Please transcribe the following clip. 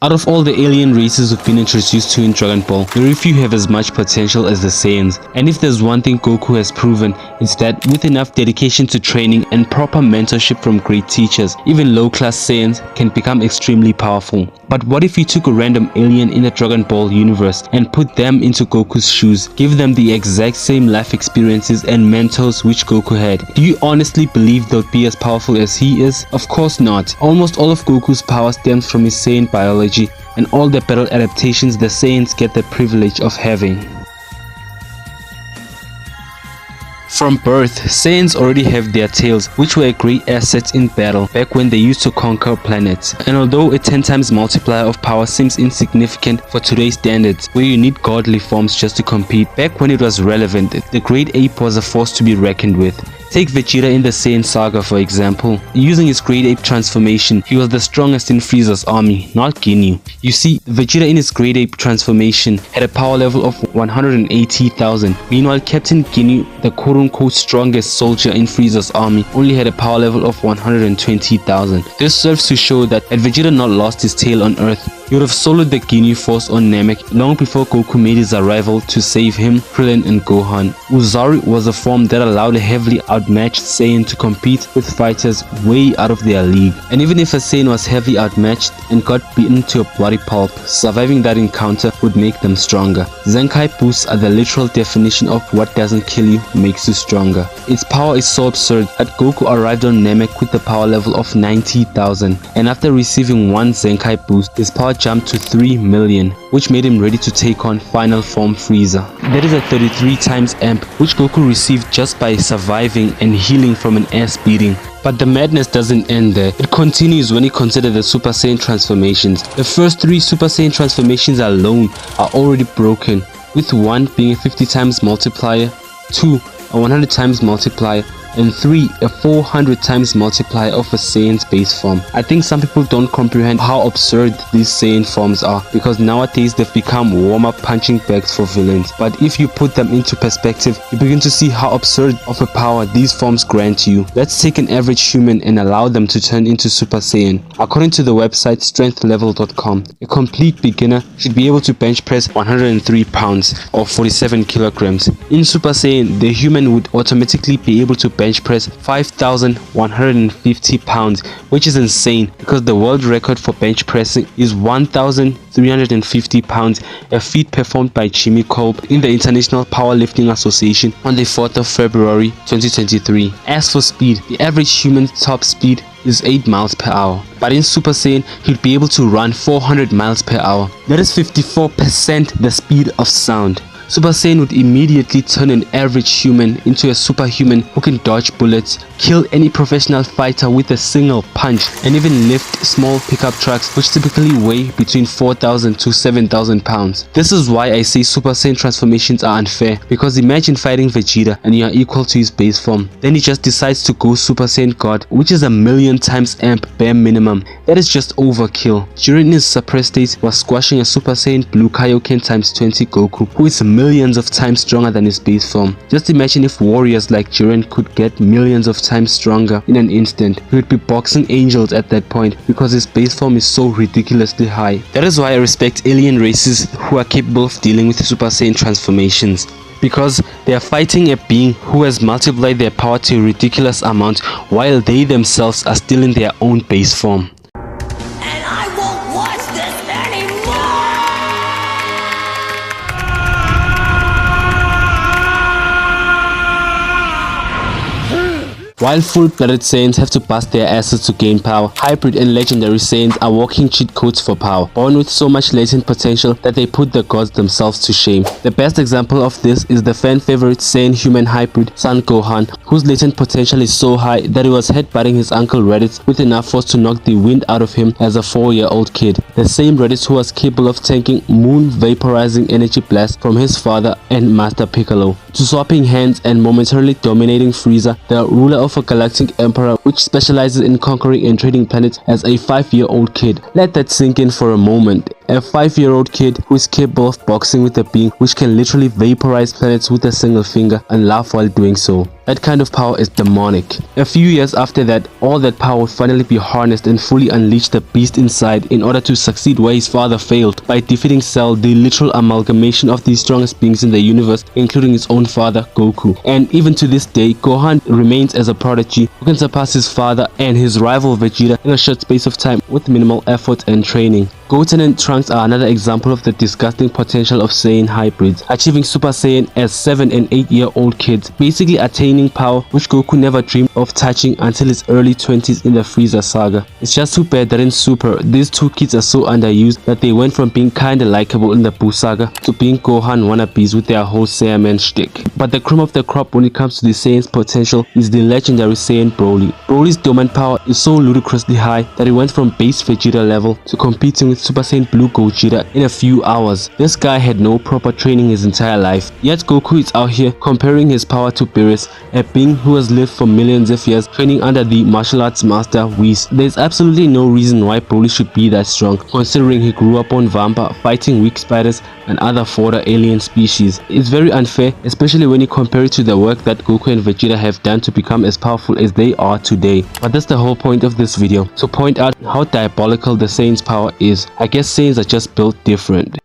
Out of all the alien races who've been introduced to in Dragon Ball, very few have as much potential as the Saiyans. And if there's one thing Goku has proven, it's that with enough dedication to training and proper mentorship from great teachers, even low-class Saiyans can become extremely powerful. But what if you took a random alien in the Dragon Ball universe and put them into Goku's shoes, give them the exact same life experiences and mentors which Goku had? Do you honestly believe they'll be as powerful as he is? Of course not. Almost all of Goku's power stems from his Saiyan biology, and all the battle adaptations the Saiyans get the privilege of having. From birth, Saiyans already have their tails, which were a great asset in battle back when they used to conquer planets. And although a 10 times multiplier of power seems insignificant for today's standards, where you need godly forms just to compete, back when it was relevant, the Great Ape was a force to be reckoned with. Take Vegeta in the Saiyan saga for example. Using his Great Ape transformation, he was the strongest in Frieza's army, not Ginyu. You see, Vegeta in his Great Ape transformation had a power level of 180,000. Meanwhile, Captain Ginyu, the quote-unquote strongest soldier in Frieza's army, only had a power level of 120,000. This serves to show that had Vegeta not lost his tail on Earth, he would have soloed the Ginyu force on Namek long before Goku made his arrival to save him, Krillin and Gohan. Uzari was a form that allowed a heavily outmatched Saiyan to compete with fighters way out of their league. And even if a Saiyan was heavily outmatched and got beaten to a bloody pulp, surviving that encounter would make them stronger. Zenkai boosts are the literal definition of what doesn't kill you makes you stronger. Its power is so absurd that Goku arrived on Namek with the power level of 90,000, and after receiving one Zenkai boost, his power jumped to 3 million, which made him ready to take on final form Frieza. That is a 33 times amp, which Goku received just by surviving and healing from an ass beating. But the madness doesn't end there. It continues when you consider the Super Saiyan transformations. The first 3 Super Saiyan transformations alone are already broken, with 1 being a 50 times multiplier, 2 a 100 times multiplier, and 3 a 400 times multiplier of a Saiyan's base form. I think some people don't comprehend how absurd these Saiyan forms are, because nowadays they've become warm-up punching bags for villains. But if you put them into perspective, you begin to see how absurd of a power these forms grant you. Let's take an average human and allow them to turn into Super Saiyan. According to the website strengthlevel.com, a complete beginner should be able to bench press 103 pounds or 47 kilograms. In Super Saiyan, the human would automatically be able to bench press 5,150 pounds, which is insane because the world record for bench pressing is 1,350 pounds, a feat performed by Jimmy Kolb in the International Powerlifting Association on the 4th of February 2023. As for speed, the average human top speed is 8 miles per hour, but in Super Saiyan he'd be able to run 400 miles per hour. That is 54% the speed of sound. Super Saiyan would immediately turn an average human into a superhuman who can dodge bullets, kill any professional fighter with a single punch, and even lift small pickup trucks which typically weigh between 4,000 to 7,000 pounds. This is why I say Super Saiyan transformations are unfair, because imagine fighting Vegeta and you are equal to his base form. Then he just decides to go Super Saiyan God, which is a million times amp bare minimum. That is just overkill. During his suppressed state was squashing a Super Saiyan Blue Kaioken times 20 Goku, who is millions of times stronger than his base form. Just imagine if warriors like Jiren could get millions of times stronger in an instant. He would be boxing angels at that point because his base form is so ridiculously high. That is why I respect alien races who are capable of dealing with Super Saiyan transformations, because they are fighting a being who has multiplied their power to a ridiculous amount while they themselves are still in their own base form. While full-blooded Saiyans have to bust their asses to gain power, hybrid and legendary Saiyans are walking cheat codes for power, born with so much latent potential that they put the gods themselves to shame. The best example of this is the fan-favorite Saiyan-human hybrid Son Gohan, whose latent potential is so high that he was headbutting his uncle Raditz with enough force to knock the wind out of him as a 4-year-old kid. The same Raditz who was capable of tanking moon vaporizing energy blast from his father and Master Piccolo, to swapping hands and momentarily dominating Frieza, the ruler of a galactic emperor which specializes in conquering and trading planets as a 5-year-old kid. Let that sink in for a moment. A 5-year-old kid who is capable of boxing with a being which can literally vaporize planets with a single finger and laugh while doing so. That kind of power is demonic. A few years after that, all that power would finally be harnessed and fully unleash the beast inside in order to succeed where his father failed, by defeating Cell, the literal amalgamation of the strongest beings in the universe, including his own father, Goku. And even to this day, Gohan remains as a prodigy who can surpass his father and his rival Vegeta in a short space of time with minimal effort and training. Goten and Trunks are another example of the disgusting potential of Saiyan hybrids, achieving Super Saiyan as 7 and 8-year-old kids, basically attaining power which Goku never dreamed of touching until his early 20s in the Frieza saga. It's just too bad that in Super, these two kids are so underused that they went from being kinda likable in the Buu saga to being Gohan wannabes with their whole Saiyaman shtick. But the cream of the crop when it comes to the Saiyan's potential is the legendary Saiyan Broly. Broly's dormant power is so ludicrously high that it went from base Vegeta level to competing with Super Saiyan Blue Gogeta in a few hours. This guy had no proper training his entire life, yet Goku is out here comparing his power to Beerus, a being who has lived for millions of years training under the martial arts master Whis. There's absolutely no reason why Broly should be that strong, considering he grew up on Vampa fighting weak spiders and other fodder alien species. It's very unfair, especially when you compare it to the work that Goku and Vegeta have done to become as powerful as they are today. But that's the whole point of this video, to point out how diabolical the Saiyan's power is. I guess Saiyans are just built different.